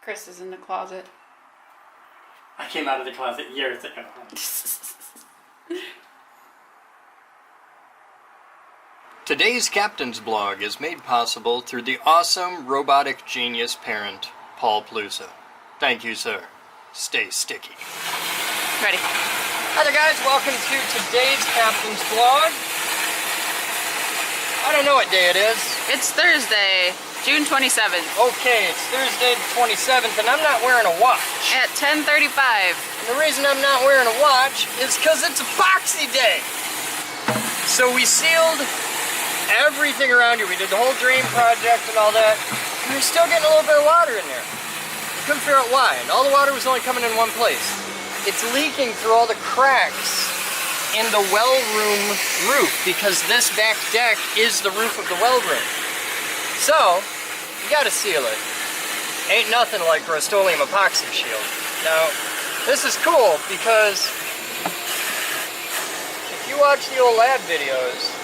Chris is in the closet. I came out of the closet years ago. Today's Captain's Blog is made possible through the awesome robotic genius parent, Paul Plusa. Thank you, sir. Stay sticky. Ready. Hi there, guys. Welcome to today's Captain's Blog. I don't know what day it is. It's Thursday, June 27th. Okay, it's Thursday the 27th, and I'm not wearing a watch. At 10:35. And the reason I'm not wearing a watch is because it's Epoxy Day. So we sealed everything around here. We did the whole drain project and all that. We were still getting a little bit of water in there. We couldn't figure out why, and all the water was only coming in one place. It's leaking through all the cracks in the well room roof because this back deck is the roof of the well room. So, you gotta seal it. Ain't nothing like Rust-Oleum epoxy shield. Now, this is cool because if you watch the old lab videos,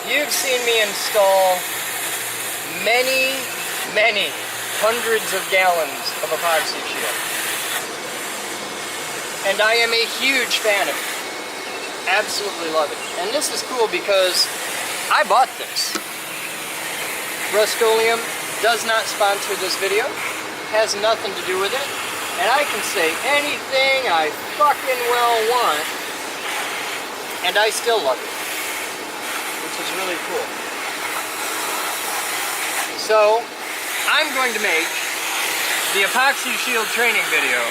you've seen me install many hundreds of gallons of epoxy shield. And I am a huge fan of it. Absolutely love it. And this is cool because I bought this. Rust-Oleum does not sponsor this video, has nothing to do with it, and I can say anything I fucking well want, and I still love it, which is really cool. So, I'm going to make the epoxy shield training video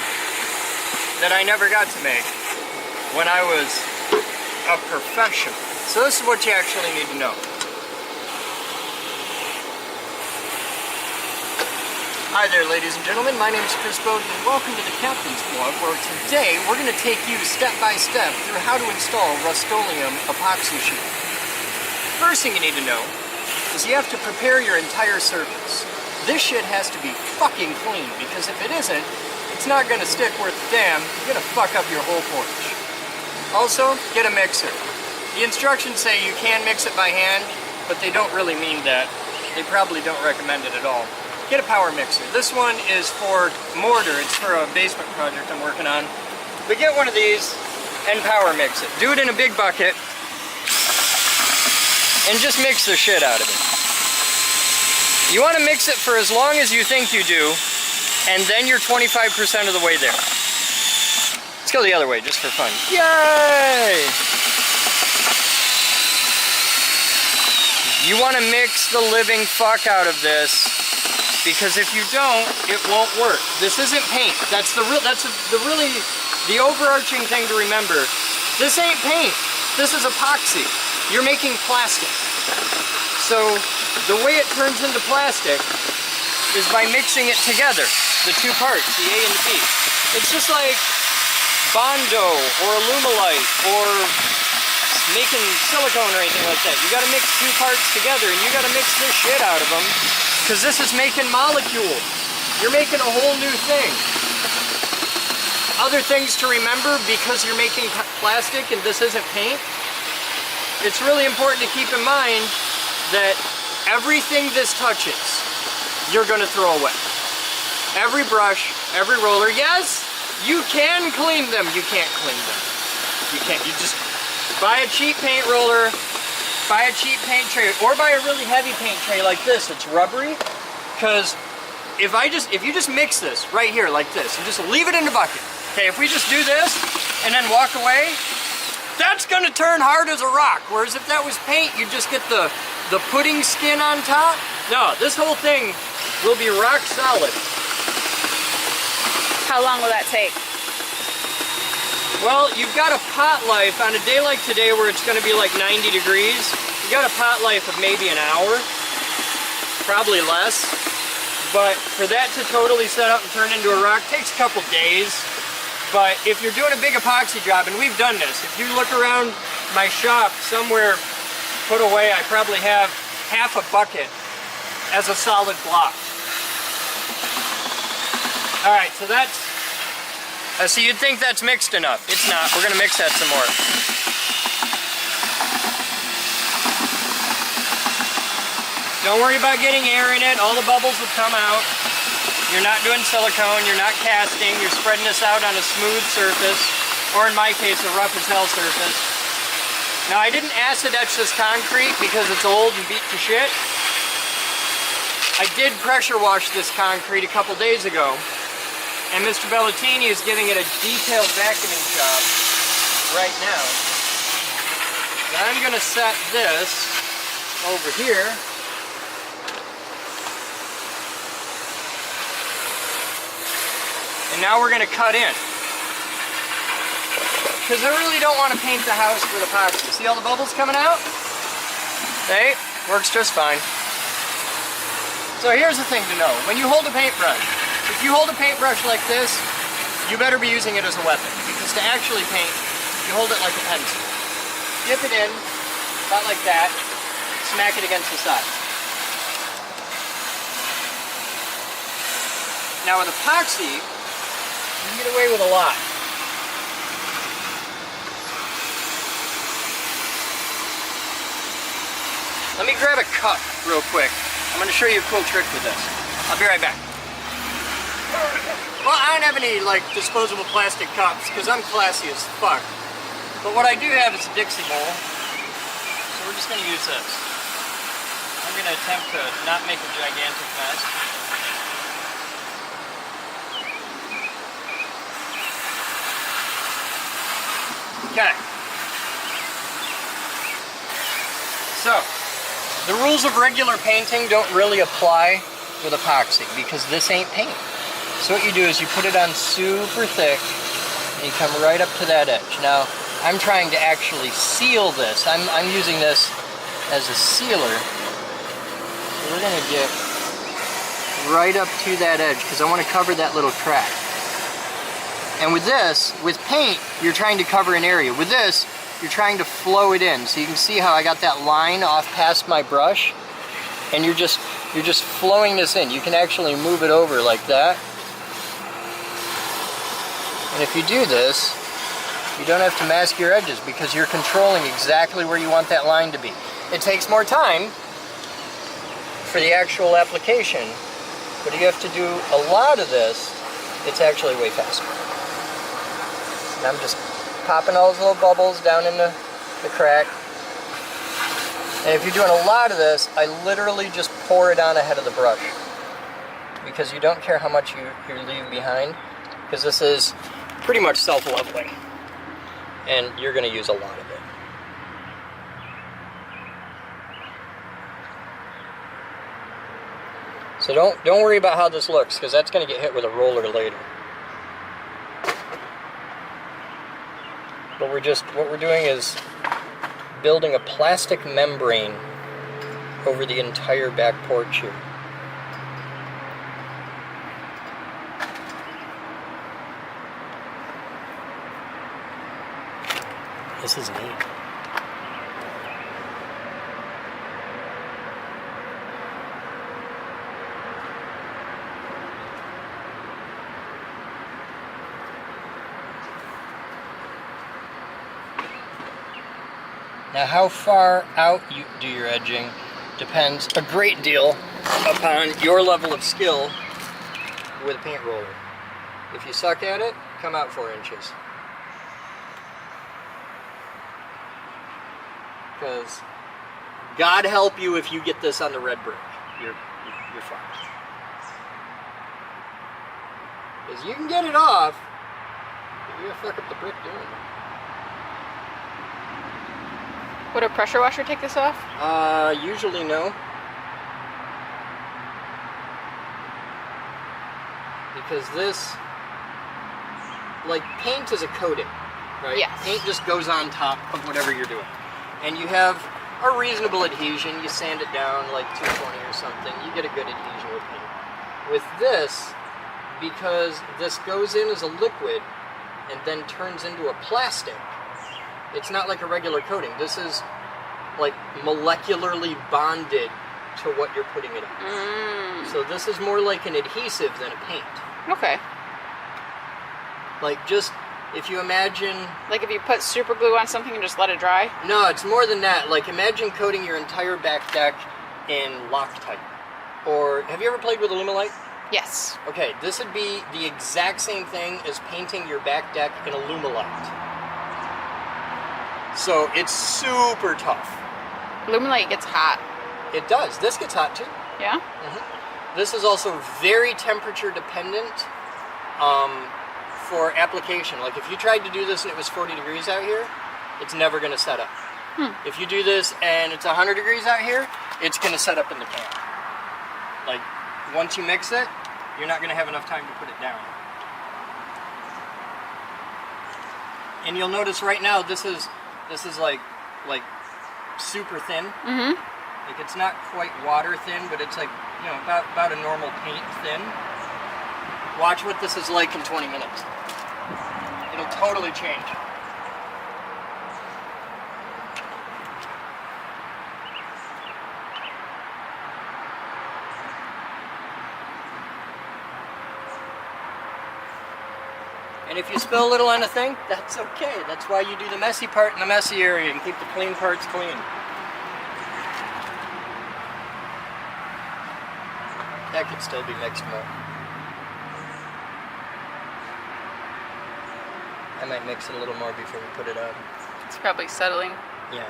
that I never got to make when I was a professional. So this is what you actually need to know. Hi there, ladies and gentlemen. My name is Chris Boden, and welcome to the Captain's Blog, where today we're going to take you step by step through how to install Rust-Oleum epoxy shield. First thing you need to know is you have to prepare your entire surface. This shit has to be fucking clean, because if it isn't, it's not going to stick worth a damn. You're going to fuck up your whole porch. Also, get a mixer. The instructions say you can mix it by hand, but they don't really mean that. They probably don't recommend it at all. Get a power mixer. This one is for mortar. It's for a basement project I'm working on. But get one of these and power mix it. Do it in a big bucket and just mix the shit out of it. You want to mix it for as long as you think you do, and then you're 25% of the way there. Let's go the other way, just for fun. Yay! You want to mix the living fuck out of this, because if you don't, it won't work. This isn't paint. That's the overarching thing to remember. This ain't paint. This is epoxy. You're making plastic. So the way it turns into plastic is by mixing it together, the two parts, the A and the B. It's just like Bondo or Alumilite or making silicone or anything like that. You gotta mix two parts together, and you gotta mix this shit out of them, because this is making molecules. You're making a whole new thing. Other things to remember, because you're making plastic and this isn't paint, it's really important to keep in mind that everything this touches, you're gonna throw away. Every brush, every roller, yes, you can clean them. You can't clean them. You can't. You just buy a cheap paint roller, buy a cheap paint tray, or buy a really heavy paint tray like this. It's rubbery. Because if you just mix this right here like this and just leave it in the bucket. Okay, if we just do this and then walk away, that's gonna turn hard as a rock. Whereas if that was paint, you just get the pudding skin on top. No, this whole thing will be rock solid. How long will that take? Well, you've got a pot life on a day like today where it's going to be like 90 degrees. You got a pot life of maybe an hour, probably less. But for that to totally set up and turn into a rock takes a couple days. But if you're doing a big epoxy job, and we've done this, if you look around my shop somewhere put away, I probably have half a bucket as a solid block. All right, so that's, so you'd think that's mixed enough. It's not. We're gonna mix that some more. Don't worry about getting air in it. All the bubbles will come out. You're not doing silicone, you're not casting, you're spreading this out on a smooth surface, or in my case, a rough as hell surface. Now, I didn't acid etch this concrete because it's old and beat to shit. I did pressure wash this concrete a couple days ago, and Mr. Bellatini is giving it a detailed vacuuming job right now. Now I'm gonna set this over here. And now we're gonna cut in. Because I really don't want to paint the house with epoxy. See all the bubbles coming out? Hey, works just fine. So here's the thing to know. When you hold a paintbrush, if you hold a paintbrush like this, you better be using it as a weapon. Because to actually paint, you hold it like a pencil. Dip it in, about like that, smack it against the side. Now with epoxy, you can get away with a lot. Let me grab a cup real quick. I'm going to show you a cool trick with this. I'll be right back. Well, I don't have any like disposable plastic cups because I'm classy as fuck. But what I do have is a Dixie bowl. So we're just going to use this. I'm going to attempt to not make a gigantic mess. Okay. So, the rules of regular painting don't really apply with epoxy because this ain't paint. So what you do is you put it on super thick and you come right up to that edge. Now, I'm trying to actually seal this. I'm using this as a sealer. So we're gonna get right up to that edge because I want to cover that little crack. And with this, with paint, you're trying to cover an area. With this, you're trying to flow it in. So you can see how I got that line off past my brush, and you're just flowing this in. You can actually move it over like that. And if you do this, you don't have to mask your edges because you're controlling exactly where you want that line to be. It takes more time for the actual application, but if you have to do a lot of this, it's actually way faster. And I'm just popping all those little bubbles down in the crack. And if you're doing a lot of this, I literally just pour it on ahead of the brush. Because you don't care how much you leave behind, because this is pretty much self-leveling. And you're going to use a lot of it. So don't worry about how this looks, because that's going to get hit with a roller later. But what we're doing is building a plastic membrane over the entire back porch here. This is neat. Now how far out you do your edging depends a great deal upon your level of skill with a paint roller. If you suck at it, come out 4 inches. Because God help you if you get this on the red brick. You're fucked. Because you can get it off, but you're gonna fuck up the brick doing it. Would a pressure washer take this off? Usually no. Because this, like, paint is a coating, right? Yes. Paint just goes on top of whatever you're doing. And you have a reasonable adhesion. You sand it down like 220 or something. You get a good adhesion with paint. With this, because this goes in as a liquid and then turns into a plastic, it's not like a regular coating. This is like molecularly bonded to what you're putting it on. So this is more like an adhesive than a paint. Okay. Like just, if you imagine... Like if you put super glue on something and just let it dry? No, it's more than that. Like imagine coating your entire back deck in Loctite. Or, have you ever played with Alumilite? Yes. Okay, this would be the exact same thing as painting your back deck in Alumilite. So it's super tough. Illuminate gets hot. It does. This gets hot too. Yeah? This is also very temperature dependent for application. Like if you tried to do this and it was 40 degrees out here, it's never going to set up. If you do this and it's 100 degrees out here, it's going to set up in the pan. Like once you mix it, you're not going to have enough time to put it down. And you'll notice right now this is like super thin. Like it's not quite water thin, but it's like, you know, about a normal paint thin. Watch what this is like in 20 minutes. It'll totally change. And if you spill a little on a thing, that's okay. That's why you do the messy part in the messy area and keep the clean parts clean. That could still be mixed more. I might mix it a little more before we put it on. It's probably settling. Yeah.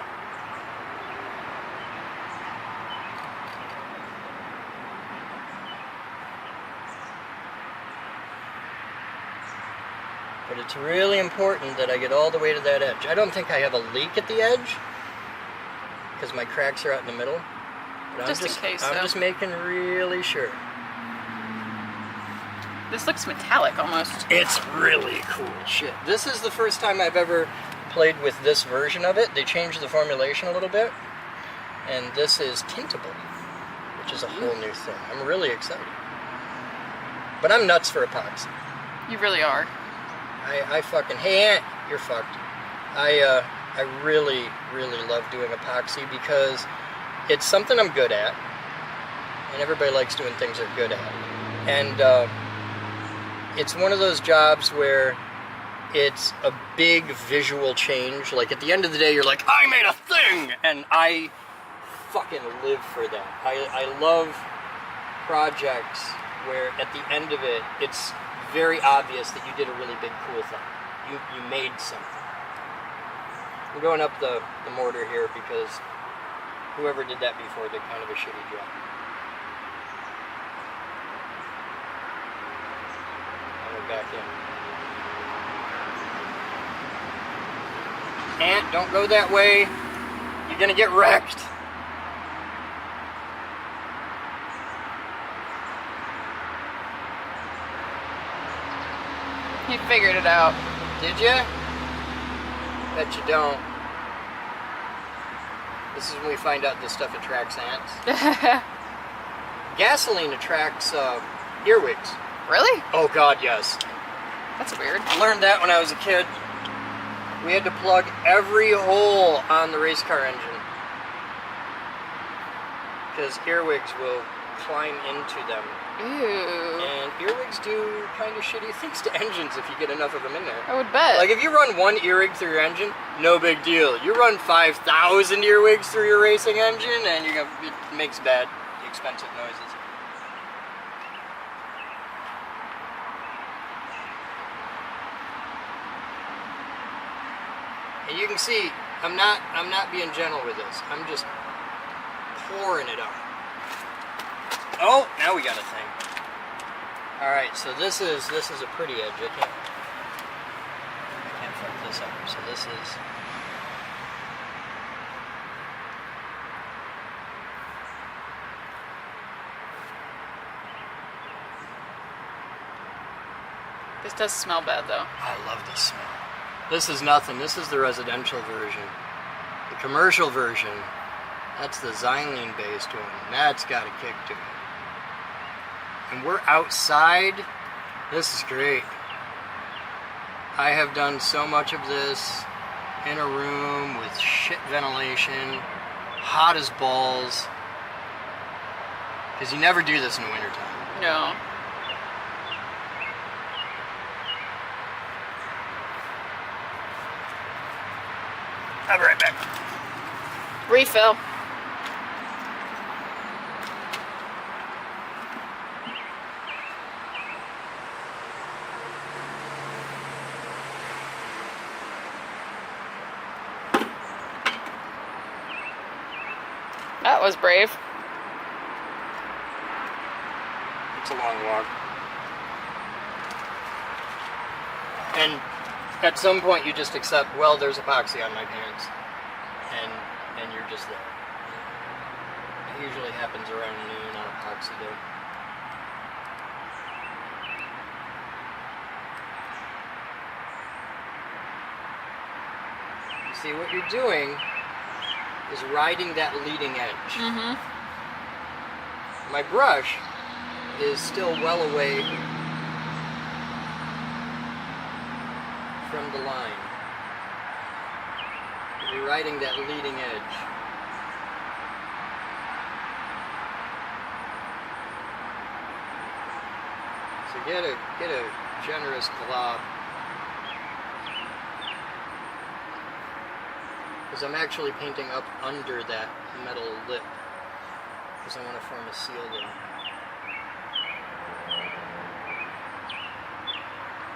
But it's really important that I get all the way to that edge. I don't think I have a leak at the edge because my cracks are out in the middle. But Just in case, I'm though. just making really sure. This looks metallic almost. It's really cool shit. This is the first time I've ever played with this version of it. They changed the formulation a little bit. And this is tintable, which is a whole new thing. I'm really excited. But I'm nuts for epoxy. You really are. I fucking, hey Aunt, you're fucked. I really, really love doing epoxy because it's something I'm good at. And everybody likes doing things they're good at. And it's one of those jobs where it's a big visual change. Like at the end of the day, you're like, I made a thing! And I fucking live for that. I love projects where at the end of it, it's very obvious that you did a really big, cool thing. You made something. I'm going up the mortar here because whoever did that before did kind of a shitty job. And we're back in. Aunt, don't go that way. You're gonna get wrecked. You figured it out. Did you? Bet you don't. This is when we find out this stuff attracts ants. Gasoline attracts earwigs. Really? Oh god, yes. That's weird. I learned that when I was a kid. We had to plug every hole on the race car engine. Because earwigs will climb into them. Ew. And earwigs do kind of shitty things to engines if you get enough of them in there. I would bet. Like if you run one earwig through your engine, no big deal. You run 5,000 earwigs through your racing engine and it makes bad, expensive noises. And you can see, I'm not being gentle with this. I'm just pouring it on. Oh, now we got a thing. All right, so this is a pretty edge. I can't fuck this up. So this is. This does smell bad though. I love this smell. This is nothing. This is the residential version. The commercial version, that's the xylene based one. That's got a kick to it. And we're outside. This is great. I have done so much of this in a room with shit ventilation, hot as balls. Because you never do this in the wintertime. No. I'll be right back. Refill. That was brave. It's a long walk. And at some point you just accept, well, there's epoxy on my pants. And you're just there. It usually happens around noon on epoxy day. You see, what you're doing is riding that leading edge. Mm-hmm. My brush is still well away from the line. You're riding that leading edge. So get a generous glob. Because I'm actually painting up under that metal lip. Because I want to form a seal there.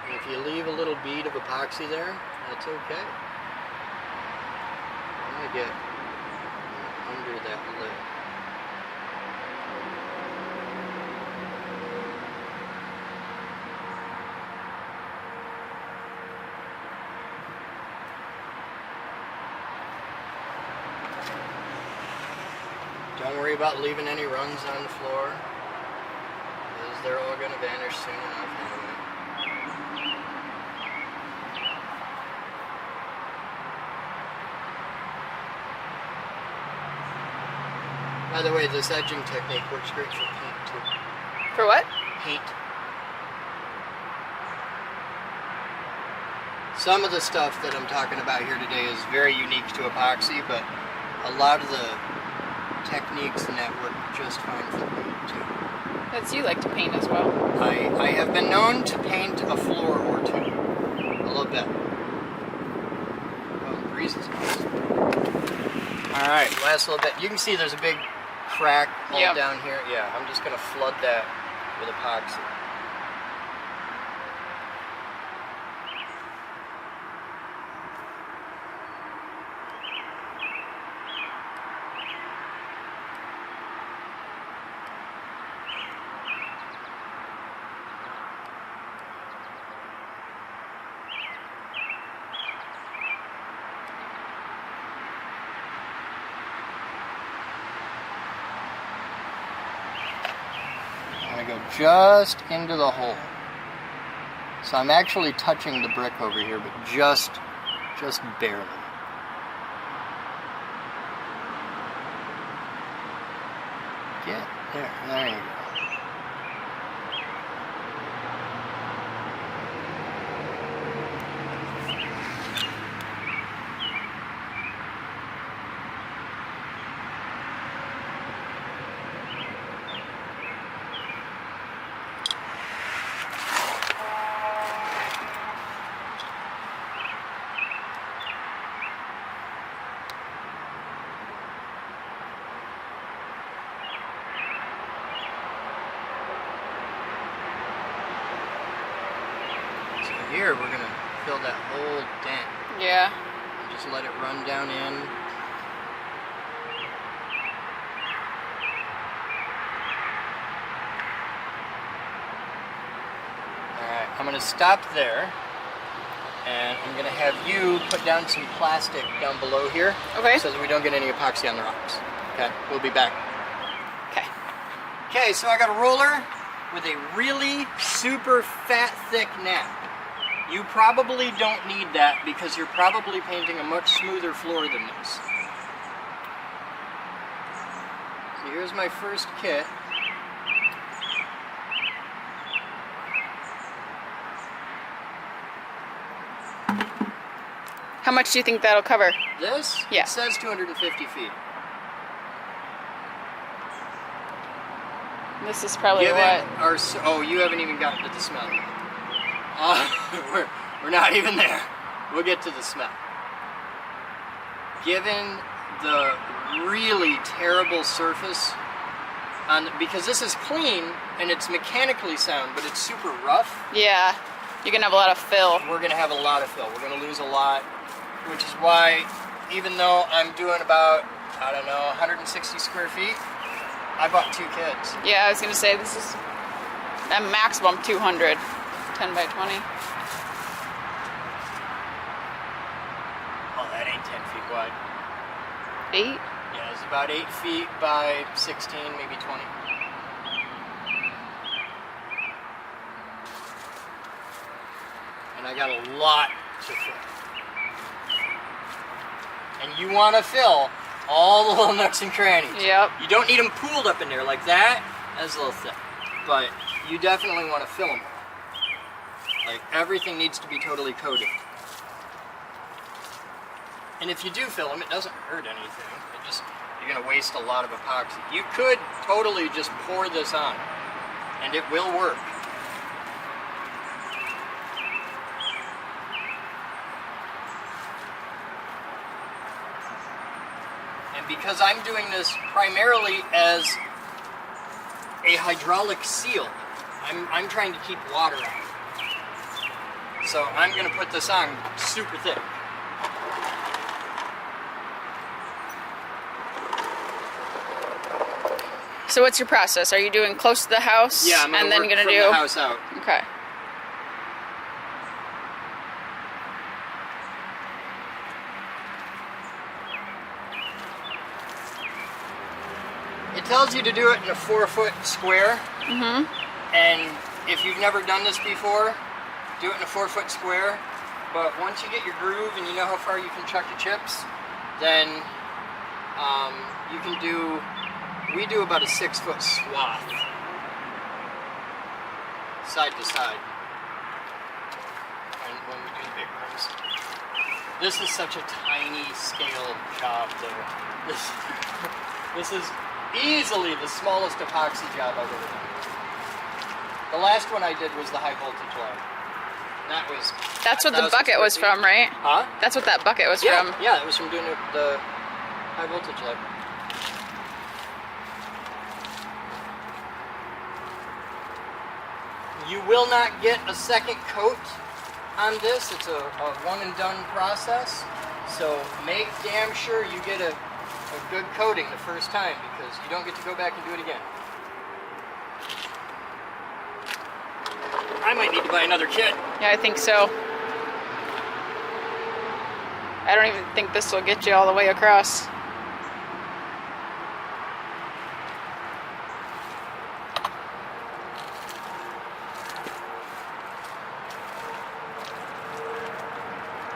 And if you leave a little bead of epoxy there, that's okay. I'm going to get under that lip. Don't worry about leaving any runs on the floor, because they're all going to vanish soon enough anyway. By the way, this edging technique works great for paint too. For what? Paint. Some of the stuff that I'm talking about here today is very unique to epoxy, but a lot of the techniques in that work just fine for paint too. That's you like to paint as well. I have been known to paint a floor or two. A little bit. Oh, the breeze is nice. Alright, last little bit. You can see there's a big crack all down here. Yeah, I'm just going to flood that with epoxy. I'm going to go just into the hole. So I'm actually touching the brick over here, but just barely. Get there you go. Here we're going to fill that whole dent. Yeah. And just let it run down in. Alright, I'm going to stop there. And I'm going to have you put down some plastic down below here. Okay. So that we don't get any epoxy on the rocks. Okay, we'll be back. Okay. Okay, so I got a roller with a really super fat, thick nap. You probably don't need that because you're probably painting a much smoother floor than this. So here's my first kit. How much do you think that'll cover? This? Yeah. It says 250 feet. This is probably Given what? our, oh, you haven't even gotten to the smell yet. We're not even there. We'll get to the smell. Given the really terrible surface, because this is clean and it's mechanically sound, but it's super rough. Yeah. You're going to have a lot of fill. We're going to have a lot of fill. We're going to lose a lot, which is why, even though I'm doing about I don't know, 160 square feet. I bought 2 kids. Yeah, I was gonna say this is a maximum 200, 10 by 20. Oh, that ain't 10 feet wide. 8? Yeah, it's about 8 feet by 16, maybe 20. And I got a lot to fill. And you want to fill all the little nooks and crannies. Yep. You don't need them pooled up in there like that. That's a little thick. But you definitely want to fill them. Like, everything needs to be totally coated. And if you do fill them, it doesn't hurt anything. You're going to waste a lot of epoxy. You could totally just pour this on, and it will work. And because I'm doing this primarily as a hydraulic seal, I'm trying to keep water out. So I'm going to put this on super thick. So what's your process? Are you doing close to the house? Yeah, I'm and then work you're gonna from do the house out. Okay. It tells you to do it in a 4-foot square. Mm-hmm. And if you've never done this before, do it in a 4-foot square. But once you get your groove and you know how far you can chuck your chips, then you can do. We do about a 6-foot swath, side to side. And when we do the big ones, this is such a tiny scale job though. This is easily the smallest epoxy job I've ever done. The last one I did was the high voltage line. That was. That's what the bucket was from, right? Huh? That's what that bucket was Yeah, from. yeah, it was from doing the high voltage line. You will not get a second coat on this. It's a one and done process. So make damn sure you get a good coating the first time, because you don't get to go back and do it again. I might need to buy another kit. Yeah, I think so. I don't even think this will get you all the way across.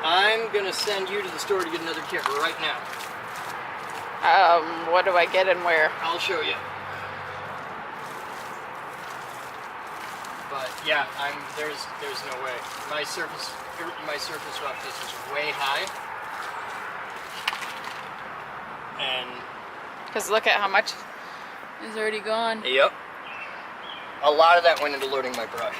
I'm gonna send you to the store to get another kit right now. What do I get and where? I'll show you. But yeah, there's no way. My surface roughness is way high. And Because look at how much is already gone. yep. A lot of that went into loading my brush.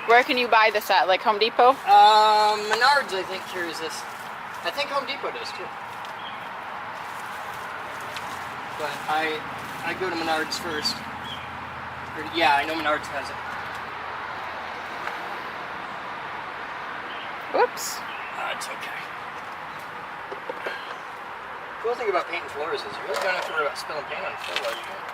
Where can you buy this at? Like Home Depot? Menards, I think, carries this. I think Home Depot does too. But I go to Menards first. Yeah, I know Menards has it. Whoops. It's okay. Cool thing about painting floors is you really don't have to worry about spilling paint on the floor while you're doing it.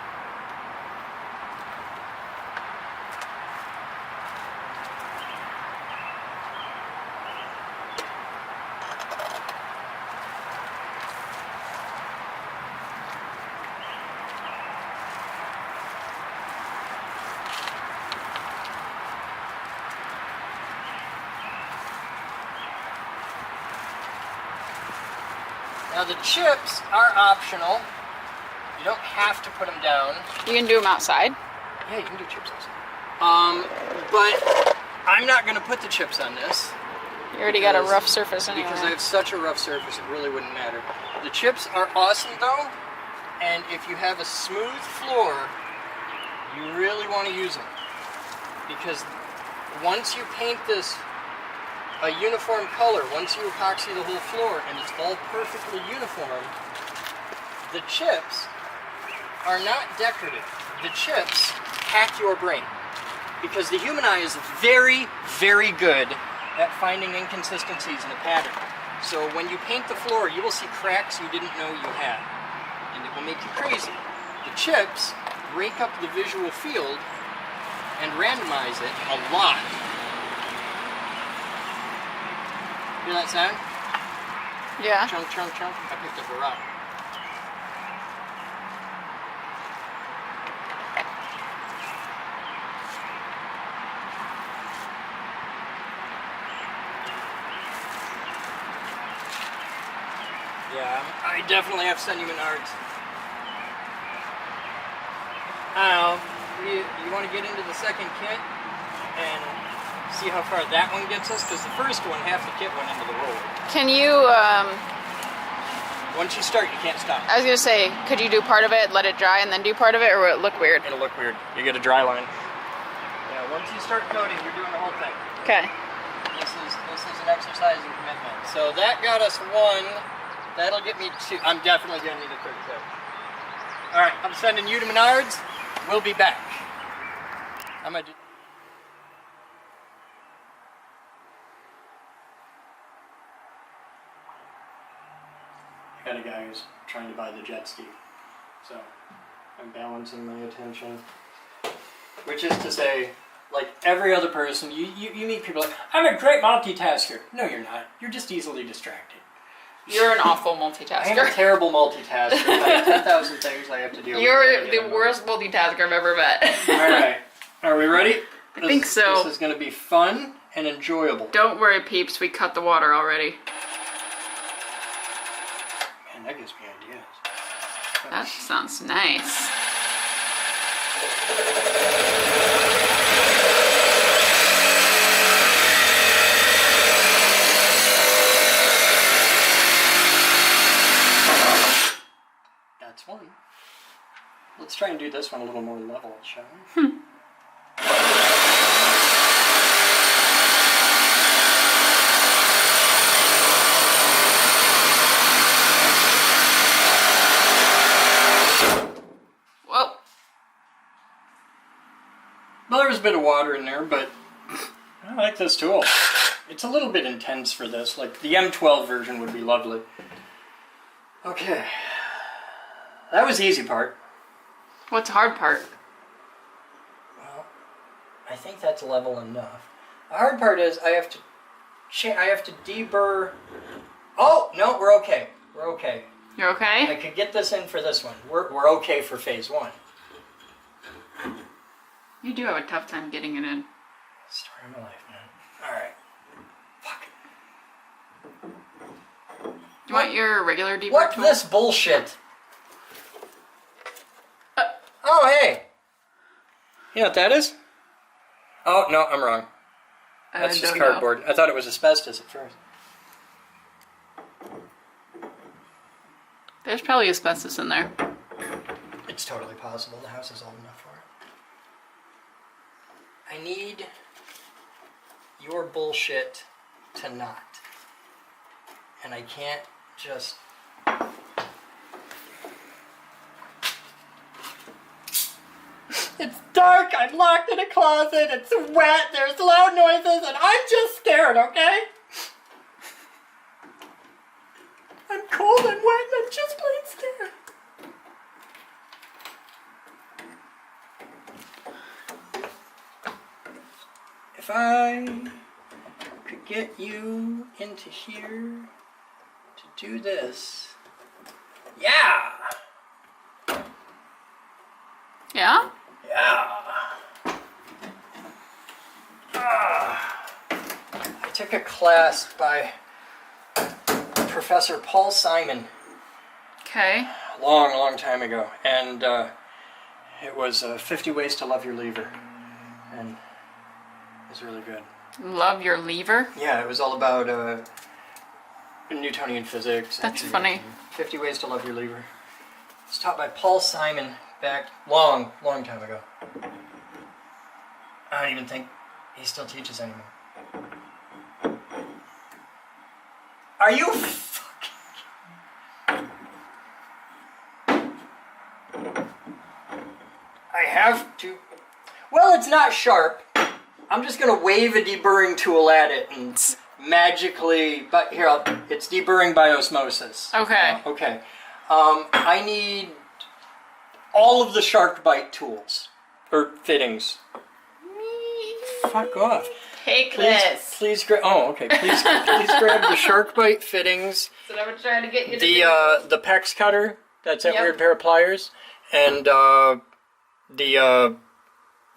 Now the chips are optional. You don't have to put them down. You can do them outside. Yeah, you can do chips outside. But I'm not going to put the chips on this. You already got a rough surface anyway. Because I have such a rough surface, it really wouldn't matter. The chips are awesome though, and if you have a smooth floor, you really want to use them. Because once you paint this a uniform color, once you epoxy the whole floor and it's all perfectly uniform, the chips are not decorative. The chips hack your brain. Because the human eye is very, very good at finding inconsistencies in a pattern. So when you paint the floor, you will see cracks you didn't know you had. And it will make you crazy. The chips break up the visual field and randomize it a lot. Hear that sound? Yeah. Chunk, chunk, chunk. I picked up a rock. Yeah, I definitely have to send you Menards. I don't know. You want to get into the second kit and see how far that one gets us? Because the first one, half the kit went into the roller. Can you, Once you start, you can't stop. I was going to say, could you do part of it, let it dry, and then do part of it, or will it look weird? It'll look weird. You get a dry line. Yeah, once you start coating, you're doing the whole thing. Okay. This is an exercise in commitment. So that got us one. That'll get me two. I'm definitely going to need a third coat. All right, I'm sending you to Menards. We'll be back. I'm going to do... I got a guy who's trying to buy the jet ski. So I'm balancing my attention. Which is to say, like every other person, you meet people like, I'm a great multitasker. No, you're not. You're just easily distracted. You're an awful I am a multitasker. terrible multitasker. I have 10,000 things I have to deal with. You're the worst multitasker I've ever met. Alright. Are we ready? I think so. This is going to be fun and enjoyable. Don't worry, peeps. We cut the water already. Man, that gives me ideas. That sounds nice. That's one. Let's try and do this one a little more level, shall we? Whoa. Well, there's a bit of water in there, but I like this tool. It's a little bit intense for this. Like, the M12 version would be lovely. Okay. That was the easy part. What's the hard part? Well, I think that's level enough. The hard part is I have to deburr. Oh, no, we're okay. We're okay. You're okay? I could get this in for this one. We're okay for phase one. You do have a tough time getting it in. Story of my life, man. Alright. Fuck. You want your regular deburr What's tool? this bullshit? Oh, hey! You know what that is? Oh, no, I'm wrong. That's just cardboard. I thought it was asbestos at first. There's probably asbestos in there. It's totally possible. The house is old enough for it. I need your bullshit to not. And I can't just... It's dark, I'm locked in a closet, it's wet, there's loud noises, and I'm just scared, okay? I'm cold, I'm wet, and I'm just plain scared. If I could get you into here to do this. Yeah! Yeah? Yeah. I took a class by Professor Paul Simon Okay. a long time ago, and it was 50 Ways to Love Your Lever, and it was really good. Love your lever? Yeah, it was all about Newtonian physics. That's funny. 50 Ways to Love Your Lever. It's taught by Paul Simon back long time ago. I don't even think he still teaches anymore. Are you fucking kidding? I have to Well, it's not sharp. I'm just gonna wave a deburring tool at it and magically, but here, it's deburring by osmosis. Okay. Okay. I need all of the sharkbite tools, or fittings. Fuck off. Take this. Please grab. Oh, okay. Please grab the sharkbite fittings. That's what I was trying to get you to do. The PEX cutter. That's that Yep. weird pair of pliers, and the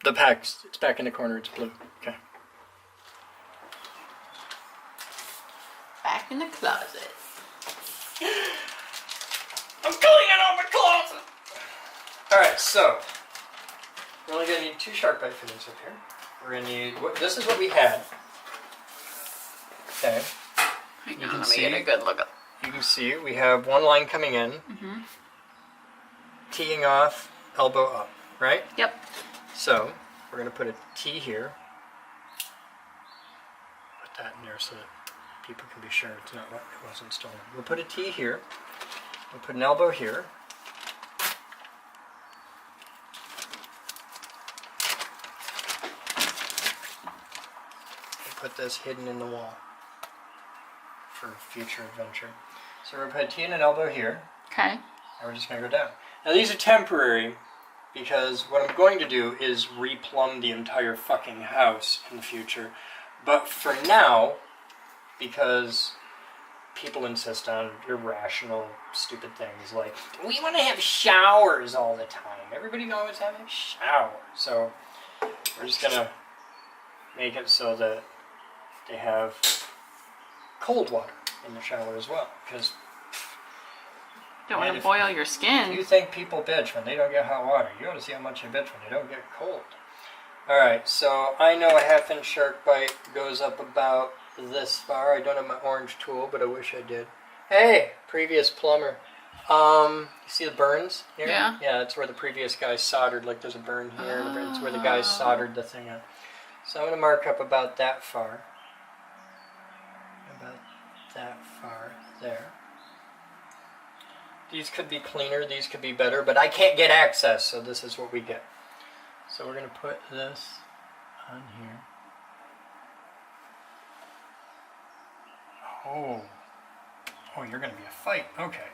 PEX. It's back in the corner. It's blue. Okay. Back in the closet. I'm cleaning out my closet. All right, so we're only gonna need 2 sharkbite fittings up here. We're gonna need. This is what we had. Okay. Hang on, let me get a good look at. You can see we have one line coming in, teeing off, elbow up, right? Yep. So we're going to put a T here. Put that in there so that people can be sure it's not what it wasn't stolen. We'll put a T here. We'll put an elbow here. We'll put this hidden in the wall for future adventure. So we're going to put a T and an elbow here. Okay. And we're just going to go down. Now these are temporary because what I'm going to do is replumb the entire fucking house in the future. But for now, because people insist on irrational, stupid things like, we want to have showers all the time. Everybody always have a shower. So we're just going to make it so that they have cold water in the shower as well. Because don't want to boil your skin. you think people bitch when they don't get hot water. You ought to see how much they bitch when they don't get cold. Alright, so I know a 1/2 inch shark bite goes up about this far. I don't have my orange tool, but I wish I did. Hey, previous plumber. You see the burns here? Yeah. Yeah, that's where the previous guy soldered, like there's a burn here, and it's where the guy soldered the thing on. So I'm going to mark up about that far. About that far there. These could be cleaner, these could be better, but I can't get access, so this is what we get. So we're going to put this on here. Oh, you're going to be a fight. Okay.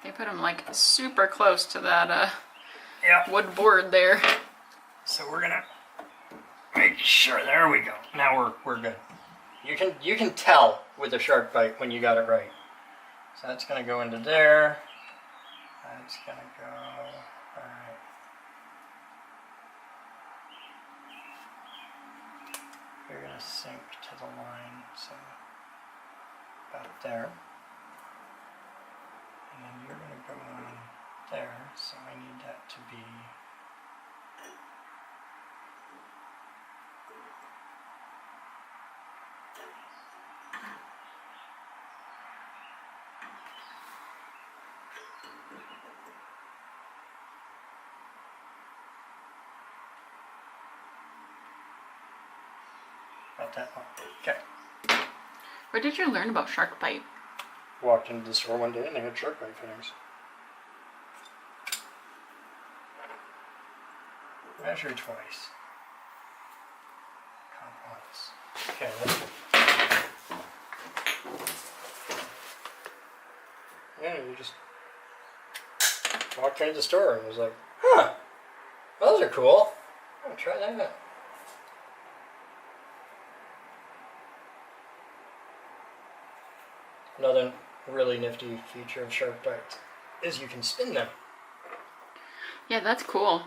They put them like super close to that Yeah. wood board there. So we're going to make sure, there we go. Now we're good. You can tell with a shark bite when you got it right. So that's going to go into there. That's going to go, alright. You're going to sink to the line, so about there. And then you're going to go on there, so I need that to be about that one. Okay. Where did you learn about shark bite? Walked into the store one day and they had shark bite fittings. Measure twice. Count once. Okay, let's go. Yeah, you just walked into the store and was like, huh, those are cool. I'm gonna try that. Another really nifty feature of shark bites is you can spin them. Yeah, that's cool.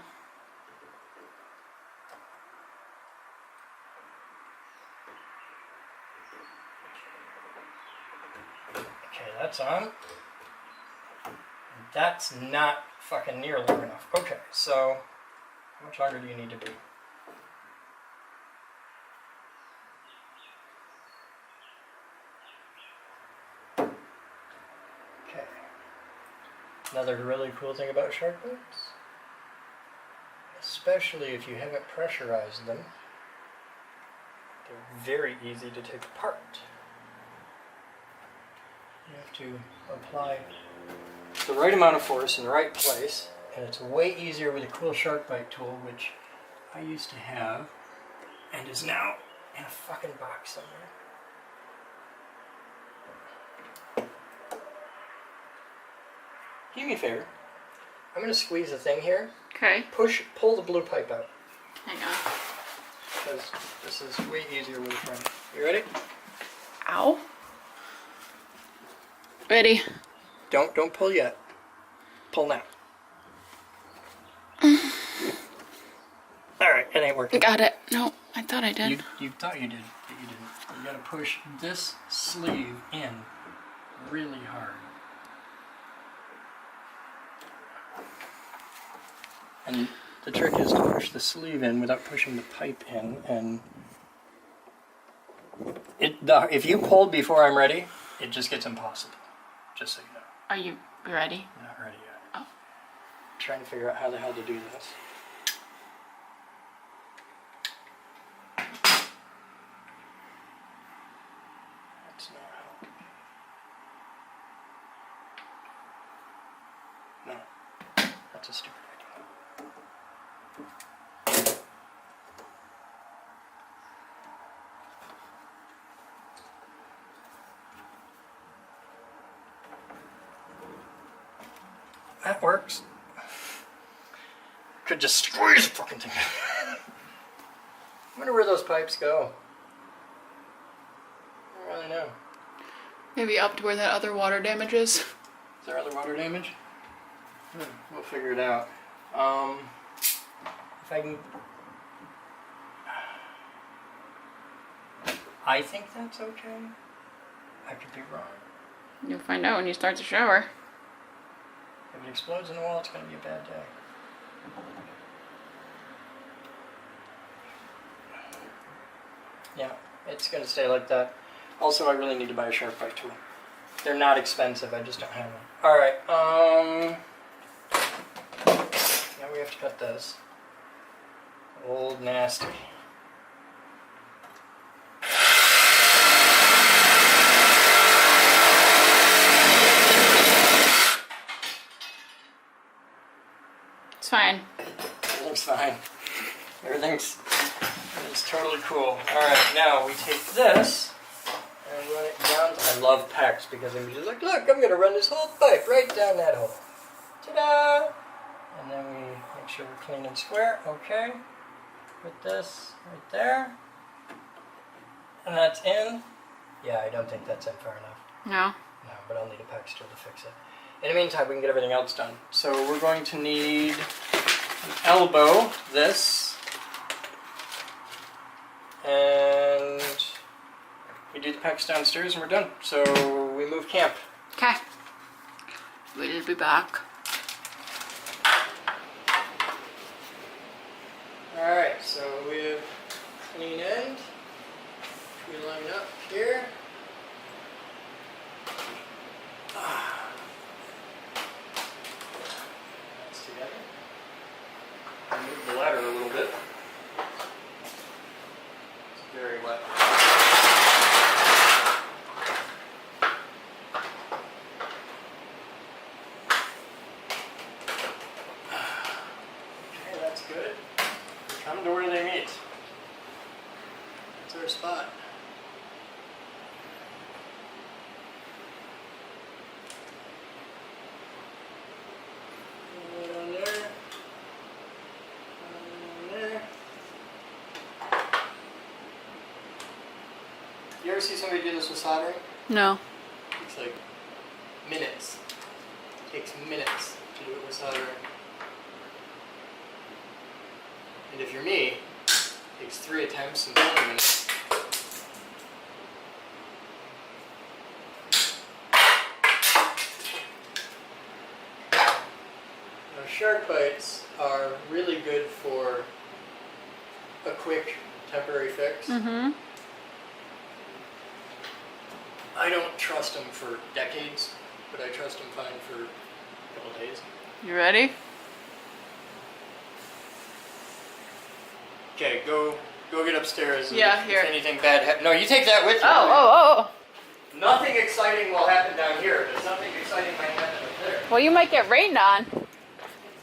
Okay, that's on. That's not fucking near long enough. Okay, so how much longer do you need to be? Okay. Another really cool thing about shark bites, especially if you haven't pressurized them, they're very easy to take apart. You have to apply the right amount of force in the right place, And it's way easier with a cool sharkbite tool, which I used to have and is now in a fucking box somewhere. Do me a favor. I'm going to squeeze the thing here. Okay. Pull the blue pipe out. Hang on. Because this is way easier with a friend. You ready? Ow. Ready. Don't pull yet. Pull now. Alright, it ain't working. Got it. No, I thought I did. You thought you did, but you didn't. You gotta push this sleeve in really hard. And the trick is to push the sleeve in without pushing the pipe in, and if you pulled before I'm ready, it just gets impossible. Just so you know. Are you ready? I'm not ready yet. Oh. I'm trying to figure out how the hell to do this. That's not how. No. That's a stupid idea. That works. Could just squeeze the fucking thing. I wonder where those pipes go. I don't really know. Maybe up to where that other water damage is. Is there other water damage? We'll figure it out. If I can... I think that's okay. I could be wrong. You'll find out when you start to shower. If it explodes in the wall, it's going to be a bad day. Yeah, it's going to stay like that. Also, I really need to buy a sharkbite tool. They're not expensive, I just don't have one. Alright, now we have to cut this. Old nasty. It's fine. Everything's fine. Everything's totally cool. Alright, now we take this and run it down. I love PEX because I'm just like, look, I'm going to run this whole pipe right down that hole. Ta-da! And then we make sure we're clean and square. Okay. Put this right there. And that's in. Yeah, I don't think that's in far enough. No. No, but I'll need a PEX tool to fix it. In the meantime, we can get everything else done. So we're going to need an elbow, this, and we do the PEX downstairs and we're done. So we move camp. Okay. We'll be back. Alright, so we have clean end. We line up here. That's together. Move the ladder a little bit. It's very wet. Okay, that's good. Come to where they meet. That's our spot. Right on there. On there. You ever see somebody do this with soldering? No. It's like minutes. It takes minutes to do it with soldering. And if you're me, it takes 3 attempts and 20 minutes. Now, shark bites are really good for a quick temporary fix. Mm-hmm. I don't trust them for decades, but I trust them fine for a couple days. You ready? Okay, go get upstairs. And Yeah, if here. anything bad happens. No, you take that with you. Oh. Nothing exciting will happen down here. There's nothing exciting might happen up there. Well, you might get rained on.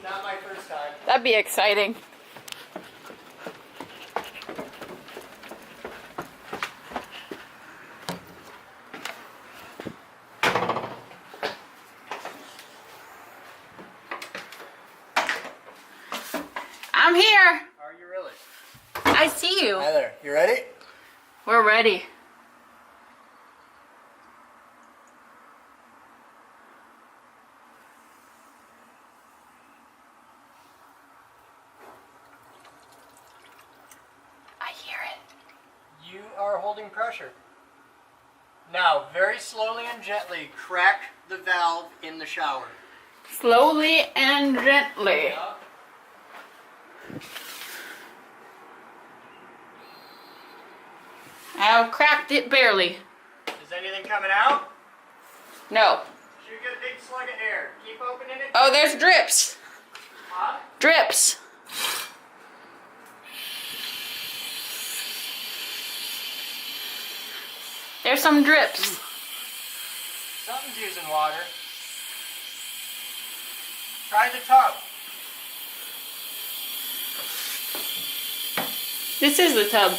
Not my first time. That'd be exciting. I'm here. Are you really? I see you. Hi there. You ready? We're ready. I hear it. You are holding pressure. Now, very slowly and gently, crack the valve in the shower. Slowly and gently. Yeah. I've cracked it barely. Is anything coming out? No. Should get a big slug of air. Keep opening it. Oh, there's drips. Huh? Drips. There's some drips. Something's using water. Try the tub. This is the tub.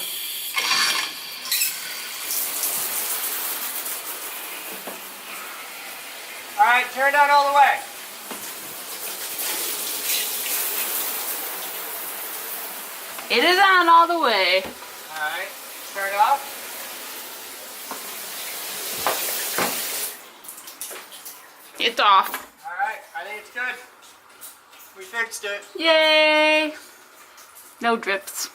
Alright, turn it on all the way. It is on all the way. Alright, turn it off. It's off. Alright, I think it's good. We fixed it. Yay! No drips.